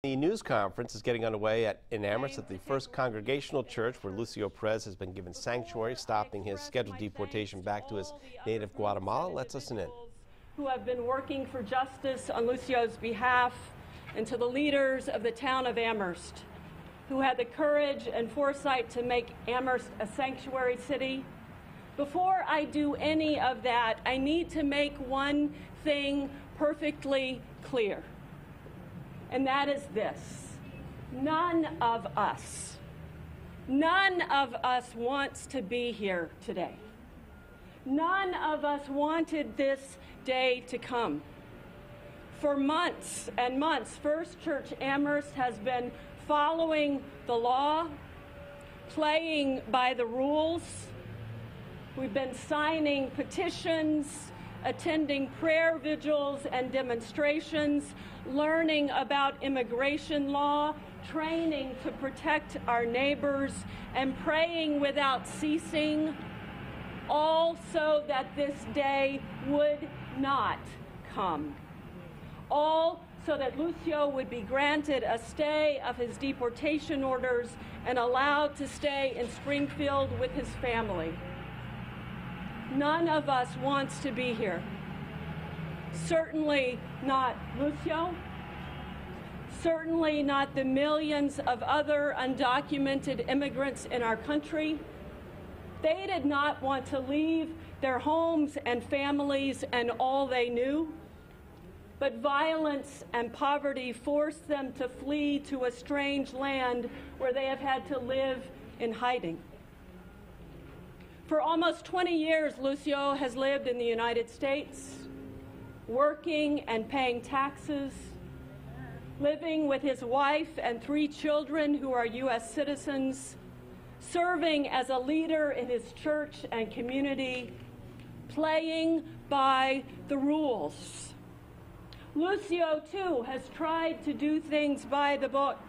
The news conference is getting underway in Amherst at the First Congregational Church, where Lucio Perez has been given sanctuary, stopping his scheduled deportation back to his native Guatemala. Let's listen in. Who have been working for justice on Lucio's behalf, and to the leaders of the town of Amherst, who had the courage and foresight to make Amherst a sanctuary city. Before I do any of that, I need to make one thing perfectly clear. And that is this: none of us wants to be here today. None of us wanted this day to come. For months and months, First Church Amherst has been following the law, playing by the rules. We've been signing petitions, attending prayer vigils and demonstrations, learning about immigration law, training to protect our neighbors, and praying without ceasing, all so that this day would not come. All so that Lucio would be granted a stay of his deportation orders and allowed to stay in Springfield with his family. None of us wants to be here. Certainly not Lucio. Certainly not the millions of other undocumented immigrants in our country. They did not want to leave their homes and families and all they knew. But violence and poverty forced them to flee to a strange land where they have had to live in hiding. For almost 20 years, Lucio has lived in the United States, working and paying taxes, living with his wife and 3 children who are U.S. citizens, serving as a leader in his church and community, playing by the rules. Lucio, too, has tried to do things by the book.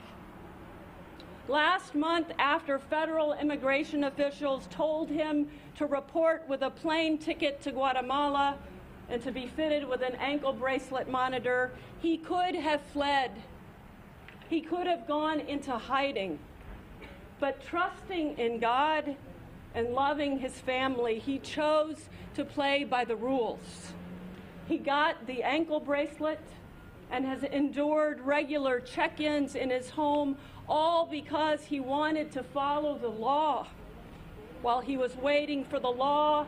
Last month, after federal immigration officials told him to report with a plane ticket to Guatemala and to be fitted with an ankle bracelet monitor, he could have fled. He could have gone into hiding. But trusting in God and loving his family, he chose to play by the rules. He got the ankle bracelet and has endured regular check-ins in his home, all because he wanted to follow the law while he was waiting for the law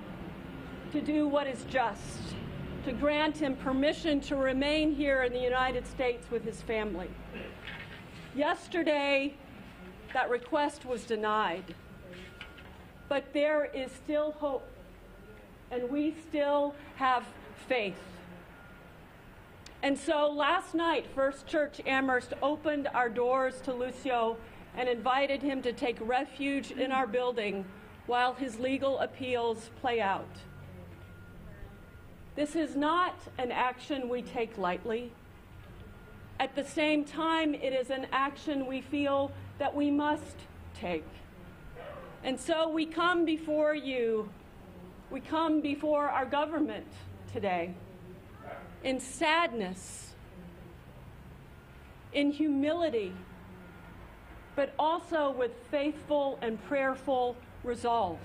to do what is just, to grant him permission to remain here in the United States with his family. Yesterday, that request was denied, but there is still hope, and we still have faith. And so last night, First Church Amherst opened our doors to Lucio and invited him to take refuge in our building while his legal appeals play out. This is not an action we take lightly. At the same time, it is an action we feel that we must take. And so we come before you, we come before our government today in sadness, in humility, but also with faithful and prayerful resolve.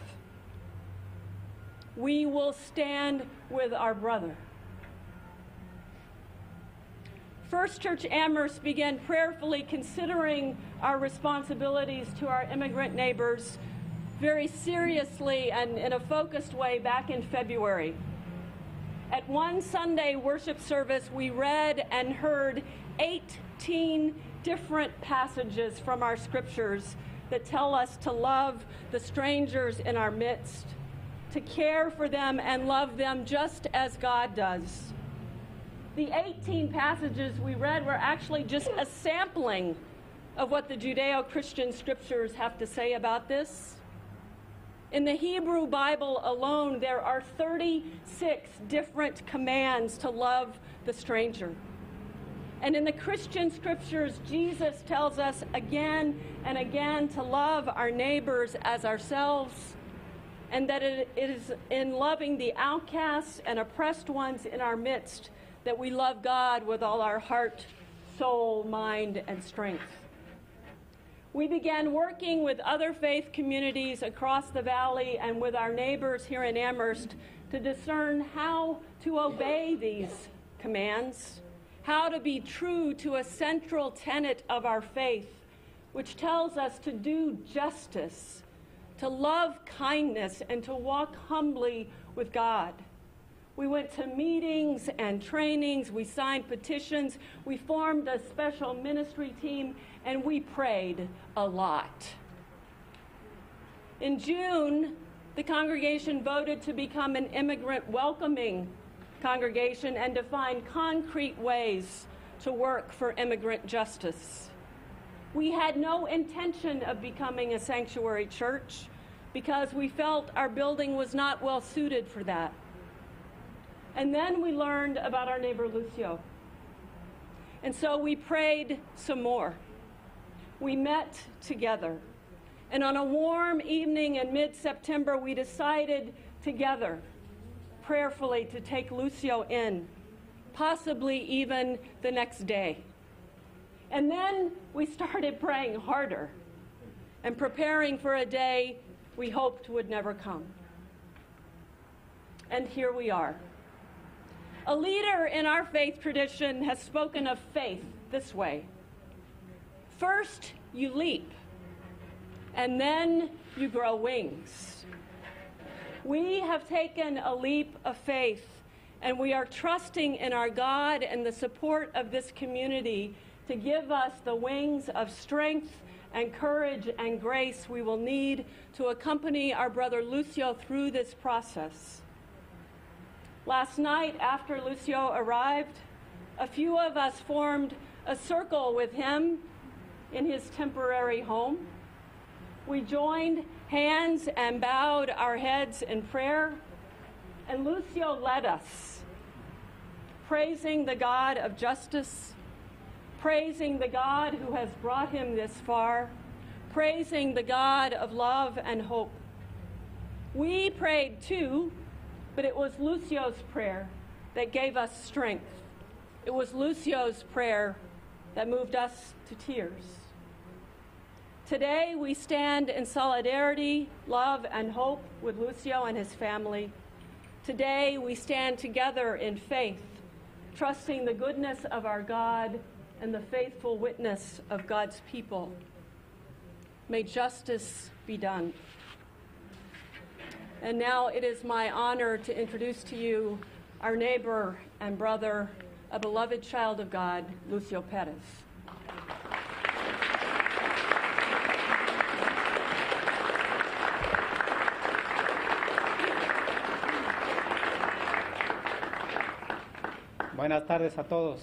We will stand with our brother. First Church Amherst began prayerfully considering our responsibilities to our immigrant neighbors very seriously and in a focused way back in February. At one Sunday worship service, we read and heard 18 different passages from our scriptures that tell us to love the strangers in our midst, to care for them and love them just as God does. The 18 passages we read were actually just a sampling of what the Judeo-Christian scriptures have to say about this. In the Hebrew Bible alone, there are 36 different commands to love the stranger. And in the Christian scriptures, Jesus tells us again and again to love our neighbors as ourselves, and that it is in loving the outcasts and oppressed ones in our midst that we love God with all our heart, soul, mind, and strength. We began working with other faith communities across the valley and with our neighbors here in Amherst to discern how to obey these commands, how to be true to a central tenet of our faith, which tells us to do justice, to love kindness, and to walk humbly with God. We went to meetings and trainings, we signed petitions, we formed a special ministry team, and we prayed a lot. In June, the congregation voted to become an immigrant welcoming congregation and to find concrete ways to work for immigrant justice. We had no intention of becoming a sanctuary church because we felt our building was not well suited for that. And then we learned about our neighbor Lucio. And so we prayed some more. We met together. And on a warm evening in mid-September, we decided together, prayerfully, to take Lucio in, possibly even the next day. And then we started praying harder and preparing for a day we hoped would never come. And here we are. A leader in our faith tradition has spoken of faith this way. First, you leap, and then you grow wings. We have taken a leap of faith, and we are trusting in our God and the support of this community to give us the wings of strength and courage and grace we will need to accompany our brother Lucio through this process. Last night, after Lucio arrived, a few of us formed a circle with him in his temporary home. We joined hands and bowed our heads in prayer, and Lucio led us, praising the God of justice, praising the God who has brought him this far, praising the God of love and hope. We prayed too, but it was Lucio's prayer that gave us strength. It was Lucio's prayer that moved us to tears. Today, we stand in solidarity, love, and hope with Lucio and his family. Today, we stand together in faith, trusting the goodness of our God and the faithful witness of God's people. May justice be done. And now it is my honor to introduce to you our neighbor and brother, a beloved child of God, Lucio Perez. Buenas tardes a todos.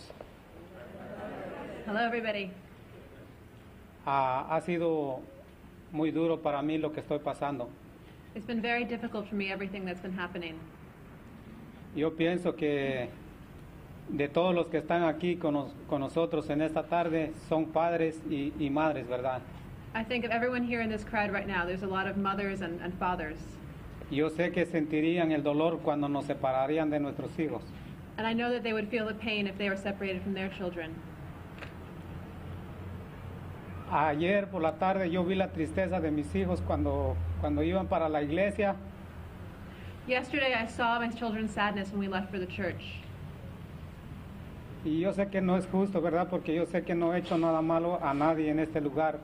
Hello, everybody. Ha sido muy duro para mí lo que estoy pasando. It's been very difficult for me, everything that's been happening. Yo pienso que de todos los que están aquí con nosotros en esta tarde son padres y madres, ¿verdad? I think of everyone here in this crowd right now, there's a lot of mothers and fathers. Yo sé que sentirían el dolor cuando nos separarían de nuestros hijos. And I know that they would feel the pain if they were separated from their children. Ayer por la tarde yo vi la tristeza de mis hijos cuando iban para la iglesia. Yesterday I saw my children's sadness when we left for the church. Y yo sé que no es justo, ¿verdad? Porque yo sé que no he hecho nada malo a nadie en este lugar.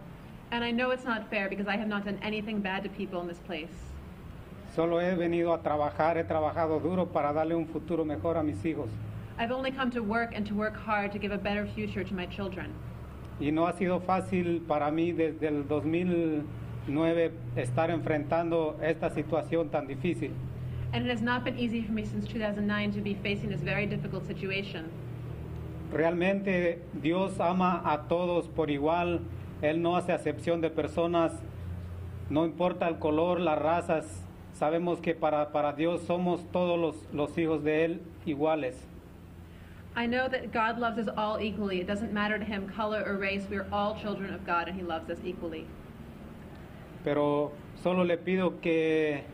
And I know it's not fair because I have not done anything bad to people in this place. Solo he venido a trabajar, he trabajado duro para darle un futuro mejor a mis hijos. I've only come to work and to work hard to give a better future to my children. Y no ha sido fácil para mí desde el 2009 estar enfrentando esta situación tan difícil. And it has not been easy for me since 2009 to be facing this very difficult situation. Realmente Dios ama a todos por igual. Él no hace acepción de personas. No importa el color, las razas. Sabemos que para Dios somos todos los hijos de Él iguales. I know that God loves us all equally. It doesn't matter to him color or race. We are all children of God and he loves us equally. Pero solo le pido que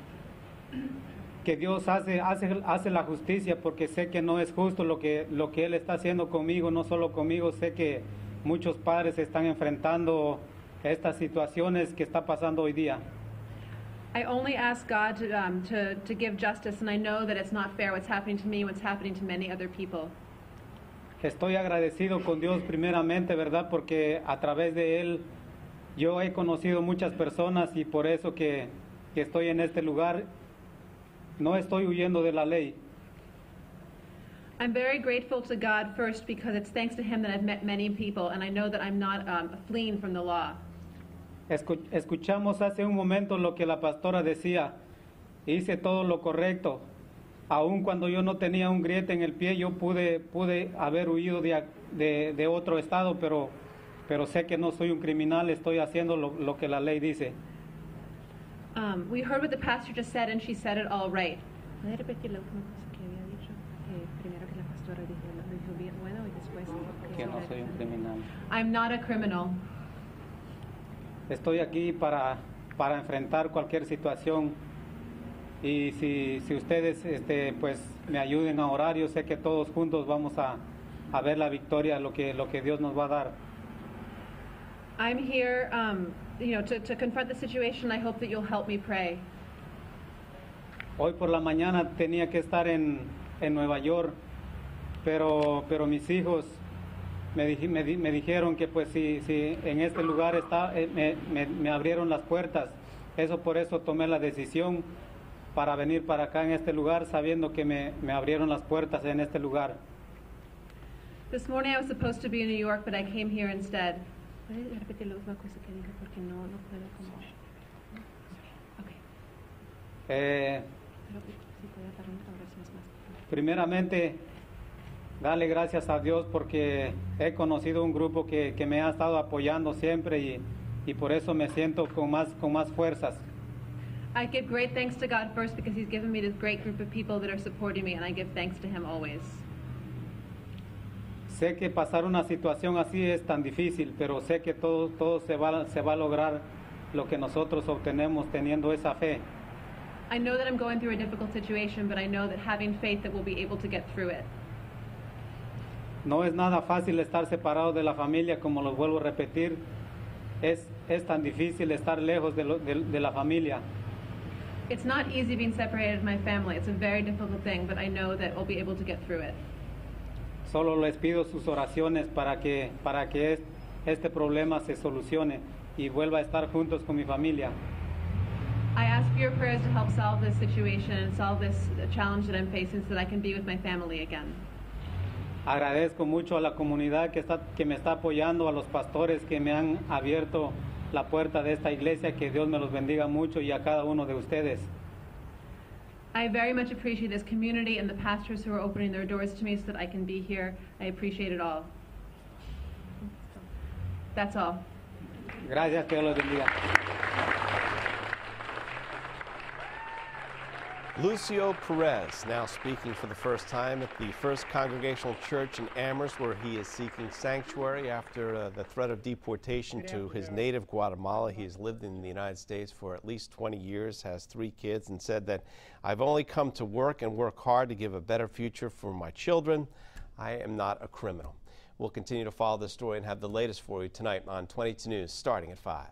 que Dios hace la justicia, porque sé que no es justo lo que Él está haciendo conmigo, no solo conmigo, sé que muchos padres están enfrentando estas situaciones que está pasando hoy día. I only ask God to give justice, and I know that it's not fair what's happening to me, what's happening to many other people. Estoy agradecido con Dios primeramente, ¿verdad? Porque a través de Él yo he conocido muchas personas y por eso que estoy en este lugar, no estoy huyendo de la ley. I'm very grateful to God first because it's thanks to Him that I've met many people, and I know that I'm not fleeing from the law. Escuchamos hace un momento lo que la pastora decía, hice todo lo correcto. Aun cuando yo no tenía un griete en el pie, yo pude haber huido de otro estado, pero sé que no soy un criminal, estoy haciendo lo que la ley dice. We heard what the pastor just said, and she said it all right. ¿Puede repetir la última cosa que había dicho? Primero que la pastora dijo bien bueno y después Que no soy un criminal. I'm not a criminal. Estoy aquí para enfrentar cualquier situación y si ustedes pues me ayuden a orar, yo sé que todos juntos vamos a ver la victoria, lo que Dios nos va a dar. I'm here, to confront the situation. I hope that you'll help me pray. Hoy por la mañana tenía que estar en Nueva York, pero mis hijos me dijeron que pues si en este lugar me abrieron las puertas. Por eso tomé la decisión para venir para acá en este lugar, sabiendo que me abrieron las puertas en este lugar. This morning I was supposed to be in New York, but I came here instead. ¿Puedes repetir la última cosa que dijo? Porque no puedo como... Okay. Primeramente, darle gracias a Dios porque he conocido un grupo que me ha estado apoyando siempre y por eso me siento con más fuerzas. I give great thanks to God first because He's given me this great group of people that are supporting me, and I give thanks to Him always. Sé que pasar una situación así es tan difícil, pero sé que todo se va a lograr lo que nosotros obtenemos teniendo esa fe. I know that I'm going through a difficult situation, but I know that having faith that we'll be able to get through it. No es nada fácil estar separado de la familia, como lo vuelvo a repetir. Es tan difícil estar lejos de la familia. It's not easy being separated from my family. It's a very difficult thing, but I know that we'll be able to get through it. Solo les pido sus oraciones para que este problema se solucione y vuelva a estar juntos con mi familia. I ask for your prayers to help solve this situation and solve this challenge that I'm facing so that I can be with my family again. Agradezco mucho a la comunidad que me está apoyando, a los pastores que me han abierto la puerta de esta iglesia, que Dios me los bendiga mucho, y a cada uno de ustedes. I very much appreciate this community and the pastors who are opening their doors to me so that I can be here. I appreciate it all. That's all. Gracias, que Dios los bendiga. Lucio Perez now speaking for the first time at the First Congregational Church in Amherst, where he is seeking sanctuary after the threat of deportation to his native Guatemala. He has lived in the United States for at least 20 years, has 3 kids, and said that I've only come to work and work hard to give a better future for my children. I am not a criminal. We'll continue to follow this story and have the latest for you tonight on 22 News starting at 5.